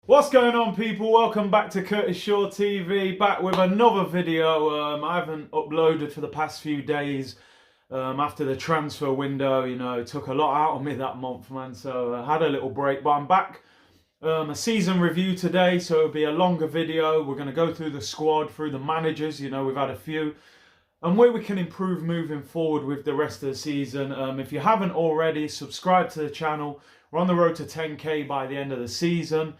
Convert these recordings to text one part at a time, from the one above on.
What's going on, people? Welcome back to Curtis Shaw TV, back with another video. I haven't uploaded for the past few days after the transfer window. It took a lot out of me that month, man, so I had a little break, but I'm back. A season review today, so it'll be a longer video. We're going to go through the squad, through the managers. We've had a few, and where we can improve moving forward with the rest of the season. If you haven't already, subscribe to the channel. We're on the road to 10k by the end of the season.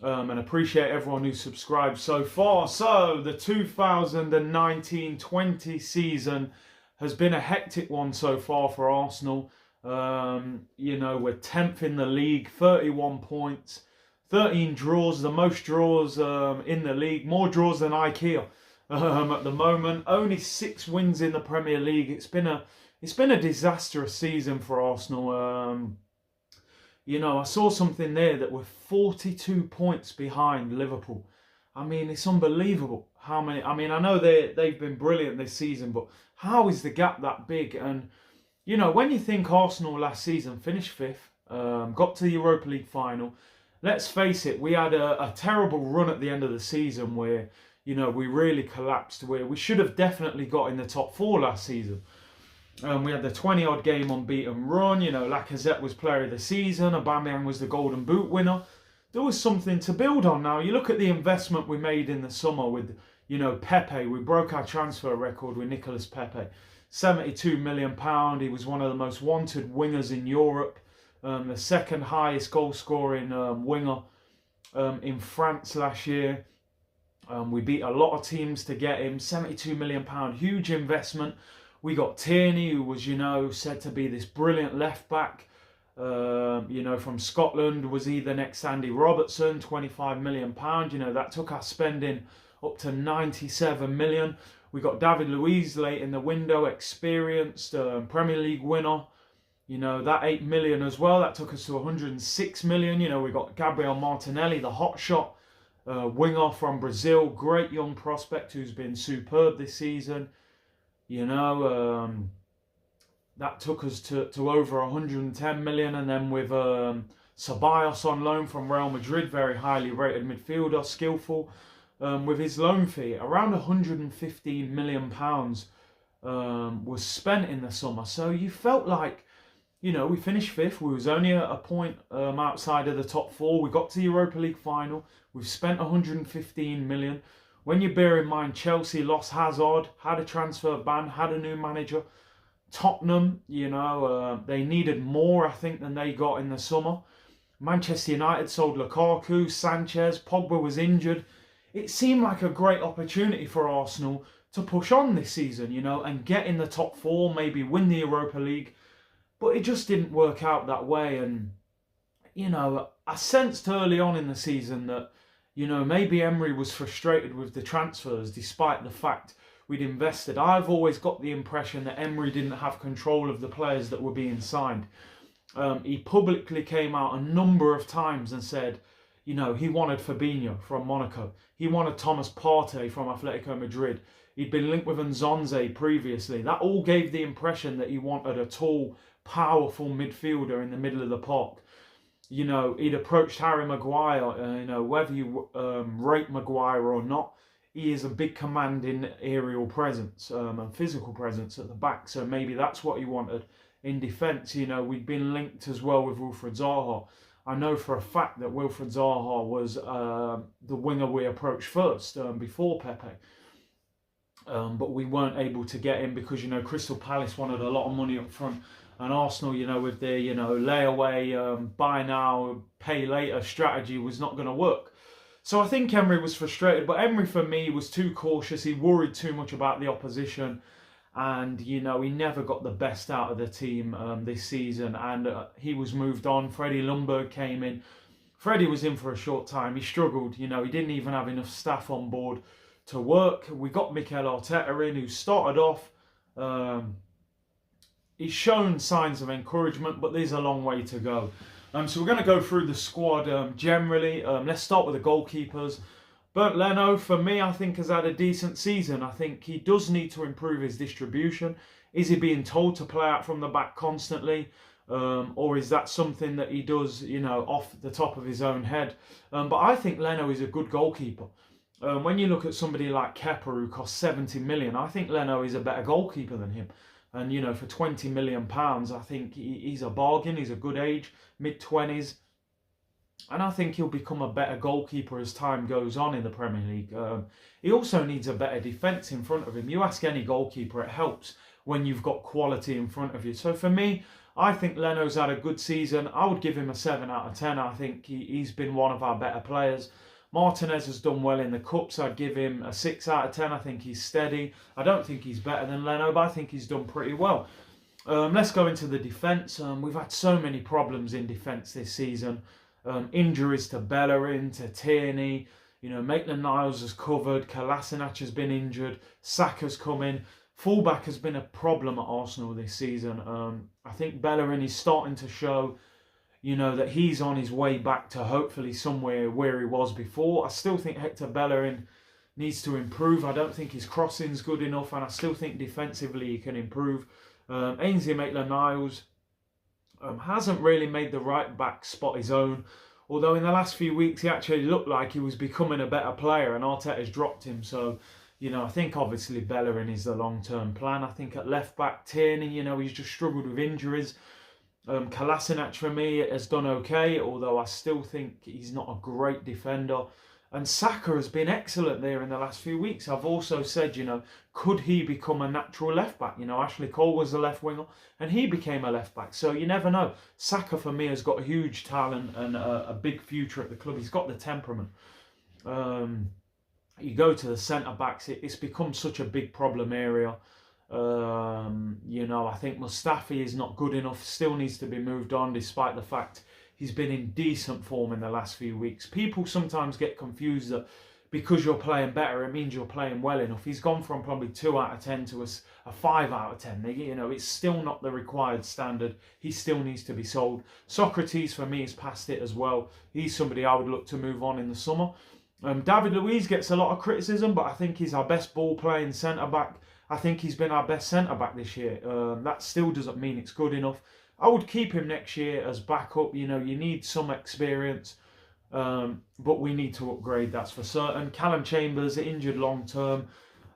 And appreciate everyone who subscribed so far. So the 2019-20 season has been a hectic one so far for Arsenal. We're 10th in the league, 31 points, 13 draws, the most draws in the league, more draws than IKEA at the moment. Only 6 wins in the Premier League. It's been a disastrous season for Arsenal. I saw something there that we're 42 points behind Liverpool. I mean, it's unbelievable how many. I mean, I know they've been brilliant this season, but how is the gap that big? And, when you think Arsenal last season finished 5th, got to the Europa League final, let's face it, we had a terrible run at the end of the season where, we really collapsed, where we should have definitely got in the top 4 last season. We had the 20-odd game unbeaten run. Lacazette was player of the season. Aubameyang was the Golden Boot winner. There was something to build on now. You look at the investment we made in the summer with, Pepe. We broke our transfer record with Nicolas Pepe. £72 million. He was one of the most wanted wingers in Europe. The second highest goal-scoring winger in France last year. We beat a lot of teams to get him. £72 million. Huge investment. We got Tierney, who was, said to be this brilliant left-back, from Scotland. Was he the next Andy Robertson? £25 million. That took our spending up to £97 million. We got David Luiz late in the window, experienced Premier League winner. That £8 million as well. That took us to £106 million. We got Gabriel Martinelli, the hotshot winger from Brazil. Great young prospect who's been superb this season. That took us to over 110 million. And then with Ceballos on loan from Real Madrid, very highly rated midfielder, skillful, with his loan fee, around £115 million was spent in the summer. So you felt like, we finished 5th. We was only a point outside of the top 4. We got to the Europa League final. We've spent 115 million. When you bear in mind Chelsea lost Hazard, had a transfer ban, had a new manager. Tottenham, they needed more, I think, than they got in the summer. Manchester United sold Lukaku, Sanchez, Pogba was injured. It seemed like a great opportunity for Arsenal to push on this season, and get in the top 4, maybe win the Europa League. But it just didn't work out that way. And, I sensed early on in the season that, maybe Emery was frustrated with the transfers despite the fact we'd invested. I've always got the impression that Emery didn't have control of the players that were being signed. He publicly came out a number of times and said, he wanted Fabinho from Monaco. He wanted Thomas Partey from Atletico Madrid. He'd been linked with Nzonzi previously. That all gave the impression that he wanted a tall, powerful midfielder in the middle of the park. He'd approached Harry Maguire. Whether you rate Maguire or not, he is a big commanding aerial presence and physical presence at the back. So maybe that's what he wanted in defence. We'd been linked as well with Wilfried Zaha. I know for a fact that Wilfried Zaha was the winger we approached first before Pepe. But we weren't able to get him because, Crystal Palace wanted a lot of money up front. And Arsenal, with their, layaway, buy now, pay later strategy was not going to work. So I think Emery was frustrated. But Emery, for me, was too cautious. He worried too much about the opposition. And, he never got the best out of the team this season. And he was moved on. Freddie Ljungberg came in. Freddie was in for a short time. He struggled. He didn't even have enough staff on board to work. We got Mikel Arteta in, who started off... He's shown signs of encouragement, but there's a long way to go. So we're going to go through the squad generally. Let's start with the goalkeepers. Bernd Leno, for me, I think has had a decent season. I think he does need to improve his distribution. Is he being told to play out from the back constantly? or is that something that he does, off the top of his own head? But I think Leno is a good goalkeeper. When you look at somebody like Kepa, who costs 70 million, I think Leno is a better goalkeeper than him. And, for 20 million pounds, I think he's a bargain. He's a good age, mid-20s. And I think he'll become a better goalkeeper as time goes on in the Premier League. He also needs a better defence in front of him. You ask any goalkeeper, it helps when you've got quality in front of you. So for me, I think Leno's had a good season. I would give him a 7 out of 10. I think he's been one of our better players. Martinez has done well in the Cups. I'd give him a 6 out of 10. I think he's steady. I don't think he's better than Leno, but I think he's done pretty well. Let's go into the defence. We've had so many problems in defence this season. Injuries to Bellerin, to Tierney, Maitland-Niles has covered, Kolasinac has been injured, Saka's come in. Fullback has been a problem at Arsenal this season. I think Bellerin is starting to show, that he's on his way back to hopefully somewhere where he was before. I still think Hector Bellerin needs to improve. I don't think his crossing's good enough, and I still think defensively he can improve. Ainsley Maitland-Niles hasn't really made the right back spot his own, although in the last few weeks he actually looked like he was becoming a better player, and Arteta's dropped him. So, I think obviously Bellerin is the long-term plan. I think at left back, Tierney, he's just struggled with injuries. Kolasinac for me has done okay, although I still think he's not a great defender. And Saka has been excellent there in the last few weeks. I've also said, could he become a natural left back? Ashley Cole was a left winger and he became a left back. So you never know. Saka for me has got a huge talent and a big future at the club. He's got the temperament. You go to the centre backs, it's become such a big problem area. I think Mustafi is not good enough, still needs to be moved on, despite the fact he's been in decent form in the last few weeks. People sometimes get confused that because you're playing better, it means you're playing well enough. He's gone from probably 2 out of 10 to a 5 out of 10. It's still not the required standard. He still needs to be sold. Socrates, for me, is past it as well. He's somebody I would look to move on in the summer. David Luiz gets a lot of criticism, but I think he's our best ball-playing centre-back. I think he's been our best centre-back this year. That still doesn't mean it's good enough. I would keep him next year as backup. You need some experience, but we need to upgrade, that's for certain. Callum Chambers, injured long-term,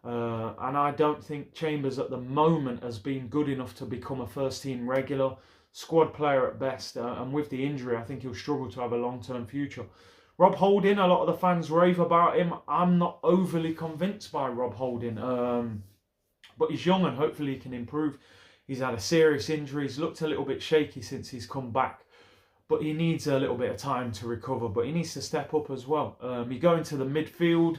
and I don't think Chambers at the moment has been good enough to become a first-team regular, squad player at best, and with the injury, I think he'll struggle to have a long-term future. Rob Holding, a lot of the fans rave about him. I'm not overly convinced by Rob Holding, but he's young and hopefully he can improve. He's had a serious injury. He's looked a little bit shaky since he's come back, but he needs a little bit of time to recover, but he needs to step up as well. You go into the midfield,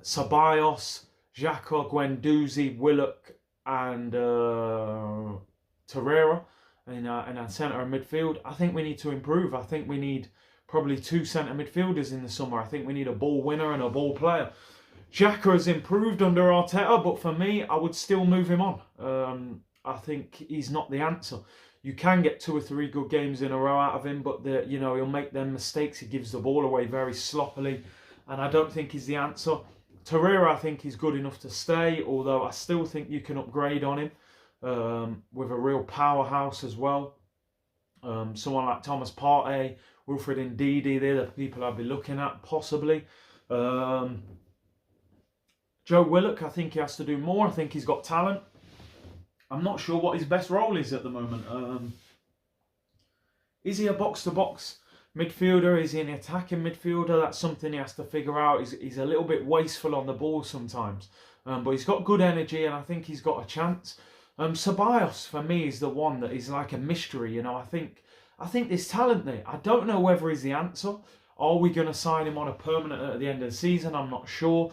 Ceballos, Xhaka, Guendouzi, Willock and Torreira in our centre of midfield. I think we need to improve. I think we need probably 2 centre midfielders in the summer. I think we need a ball winner and a ball player. Xhaka has improved under Arteta, but for me, I would still move him on. I think he's not the answer. You can get 2 or 3 good games in a row out of him, but he'll make them mistakes. He gives the ball away very sloppily, and I don't think he's the answer. Torreira, I think he's good enough to stay, although I still think you can upgrade on him with a real powerhouse as well. Someone like Thomas Partey, Wilfred Ndidi, they're the people I'd be looking at, possibly. Joe Willock, I think he has to do more. I think he's got talent. I'm not sure what his best role is at the moment. Is he a box-to-box midfielder? Is he an attacking midfielder? That's something he has to figure out. He's a little bit wasteful on the ball sometimes. But he's got good energy and I think he's got a chance. Ceballos, for me, is the one that is like a mystery. I think there's talent there. I don't know whether he's the answer. Are we going to sign him on a permanent at the end of the season? I'm not sure.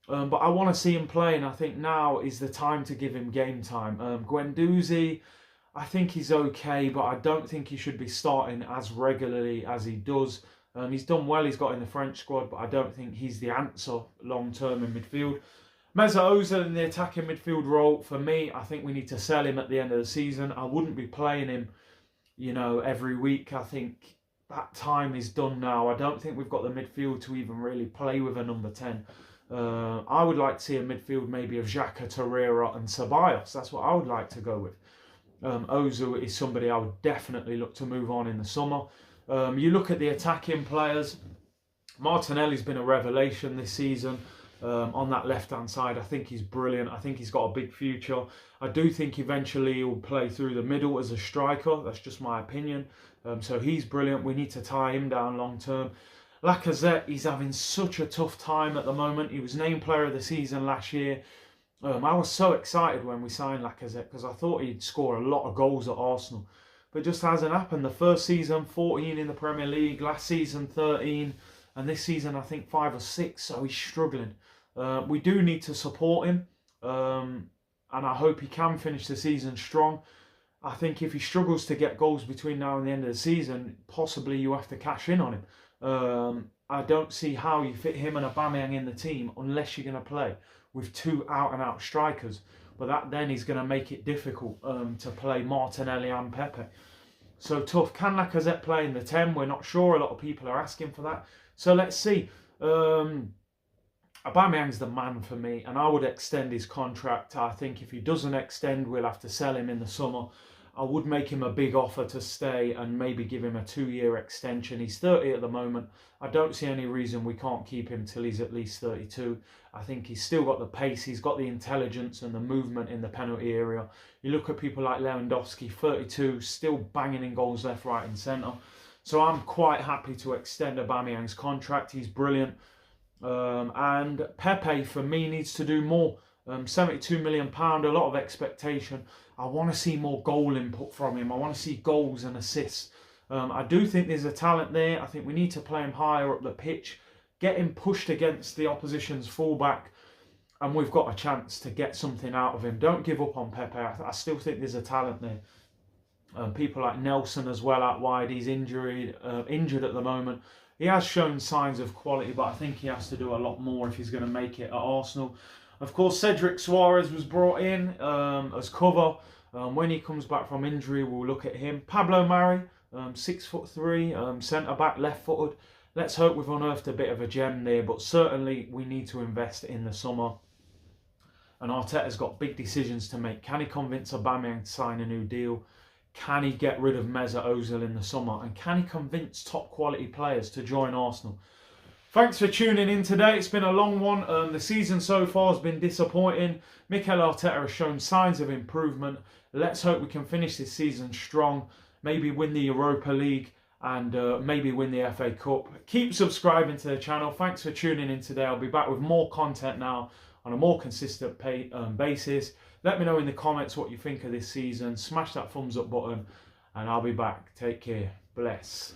But I want to see him play, and I think now is the time to give him game time. Guendouzi, I think he's okay, but I don't think he should be starting as regularly as he does. He's done well, he's got in the French squad, but I don't think he's the answer long-term in midfield. Mesut Ozil in the attacking midfield role, for me, I think we need to sell him at the end of the season. I wouldn't be playing him, every week. I think that time is done now. I don't think we've got the midfield to even really play with a number 10. I would like to see a midfield maybe of Xhaka, Torreira and Ceballos. That's what I would like to go with. Ozil is somebody I would definitely look to move on in the summer. You look at the attacking players. Martinelli's been a revelation this season on that left-hand side. I think he's brilliant. I think he's got a big future. I do think eventually he'll play through the middle as a striker. That's just my opinion. So he's brilliant. We need to tie him down long term. Lacazette, he's having such a tough time at the moment. He was named player of the season last year. I was so excited when we signed Lacazette because I thought he'd score a lot of goals at Arsenal. But it just hasn't happened. The first season, 14 in the Premier League. Last season, 13. And this season, I think 5 or 6. So he's struggling. We do need to support him. And I hope he can finish the season strong. I think if he struggles to get goals between now and the end of the season, possibly you have to cash in on him. I don't see how you fit him and Aubameyang in the team unless you're going to play with 2 out-and-out strikers. But that then is going to make it difficult to play Martinelli and Pepe. So tough. Can Lacazette play in the 10? We're not sure. A lot of people are asking for that. So let's see. Aubameyang's the man for me, and I would extend his contract. I think if he doesn't extend, we'll have to sell him in the summer. I would make him a big offer to stay and maybe give him a 2-year extension. He's 30 at the moment. I don't see any reason we can't keep him till he's at least 32. I think he's still got the pace, he's got the intelligence and the movement in the penalty area. You look at people like Lewandowski, 32, still banging in goals left, right and centre. So I'm quite happy to extend Aubameyang's contract. He's brilliant. And Pepe, for me, needs to do more. £72 million, a lot of expectation. I want to see more goal input from him. I want to see goals and assists. I do think there's a talent there. I think we need to play him higher up the pitch, get him pushed against the opposition's fullback, and we've got a chance to get something out of him. Don't give up on Pepe. I still think there's a talent there. People like Nelson as well out wide. He's injured at the moment. He has shown signs of quality, but I think he has to do a lot more if he's going to make it at Arsenal. Of course, Cedric Suarez was brought in as cover. When he comes back from injury, we'll look at him. Pablo Mari, 6'3", centre-back, left-footed. Let's hope we've unearthed a bit of a gem there, but certainly we need to invest in the summer. And Arteta's got big decisions to make. Can he convince Aubameyang to sign a new deal? Can he get rid of Mesut Ozil in the summer? And can he convince top quality players to join Arsenal? Thanks for tuning in today. It's been a long one. The season so far has been disappointing. Mikel Arteta has shown signs of improvement. Let's hope we can finish this season strong. Maybe win the Europa League and maybe win the FA Cup. Keep subscribing to the channel. Thanks for tuning in today. I'll be back with more content now on a more consistent basis. Let me know in the comments what you think of this season. Smash that thumbs up button and I'll be back. Take care. Bless.